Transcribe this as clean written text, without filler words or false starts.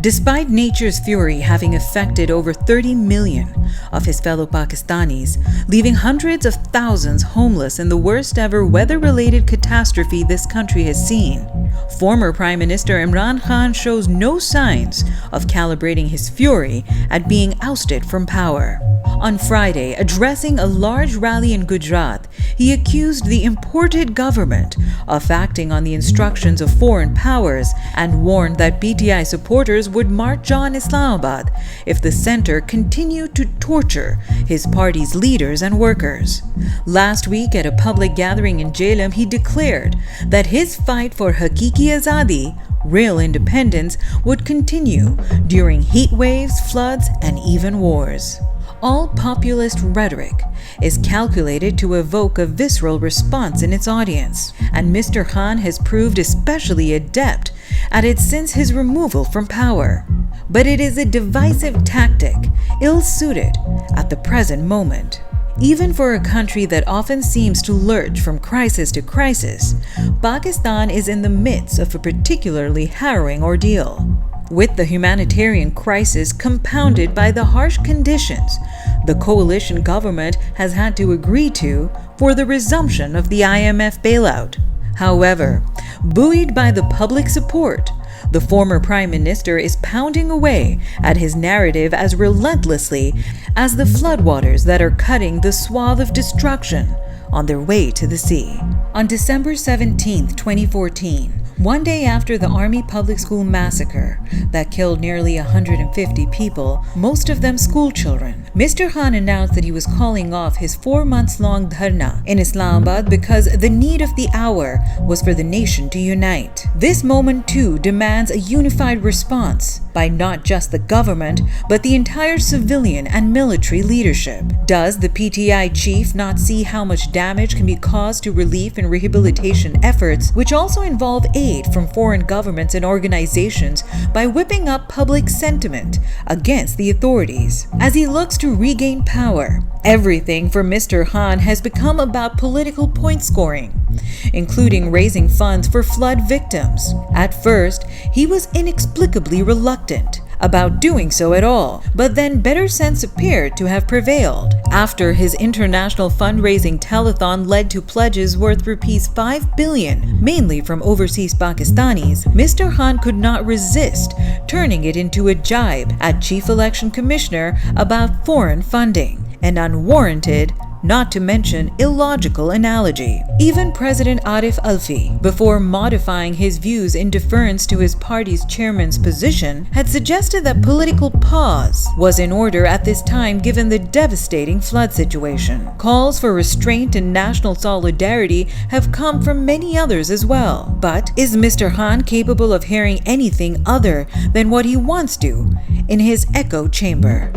Despite nature's fury having affected over 30 million of his fellow Pakistanis, leaving hundreds of thousands homeless in the worst ever weather-related catastrophe this country has seen, former Prime Minister Imran Khan shows no signs of calibrating his fury at being ousted from power. On Friday, addressing a large rally in Gujarat, he accused the imported government of acting on the instructions of foreign powers and warned that PTI supporters would march on Islamabad if the center continued to torture his party's leaders and workers. Last week at a public gathering in Jhelum, he declared that his fight for Hakiki Azadi, real independence, would continue during heat waves, floods, and even wars. All populist rhetoric is calculated to evoke a visceral response in its audience, and Mr. Khan has proved especially adept at it since his removal from power. But it is a divisive tactic, ill-suited at the present moment. Even for a country that often seems to lurch from crisis to crisis, Pakistan is in the midst of a particularly harrowing ordeal. With the humanitarian crisis compounded by the harsh conditions the coalition government has had to agree to for the resumption of the IMF bailout. However, buoyed by the public support, the former Prime Minister is pounding away at his narrative as relentlessly as the floodwaters that are cutting the swath of destruction on their way to the sea. On December 17, 2014, one day after the Army Public School massacre that killed nearly 150 people, most of them school children, Mr. Khan announced that he was calling off his 4-month-long dharna in Islamabad because the need of the hour was for the nation to unite. This moment too demands a unified response by not just the government, but the entire civilian and military leadership. Does the PTI chief not see how much damage can be caused to relief and rehabilitation efforts, which also involve aid from foreign governments and organizations, by whipping up public sentiment against the authorities? As he looks to regain power, everything for Mr. Khan has become about political point scoring, including raising funds for flood victims. At first, he was inexplicably reluctant about doing so at all, but then better sense appeared to have prevailed. After his international fundraising telethon led to pledges worth rupees 5 billion, mainly from overseas Pakistanis, Mr. Khan could not resist turning it into a jibe at Chief Election Commissioner about foreign funding, an unwarranted, not to mention illogical analogy. Even President Arif Alvi, before modifying his views in deference to his party's chairman's position, had suggested that political pause was in order at this time given the devastating flood situation. Calls for restraint and national solidarity have come from many others as well. But is Mr. Khan capable of hearing anything other than what he wants to in his echo chamber?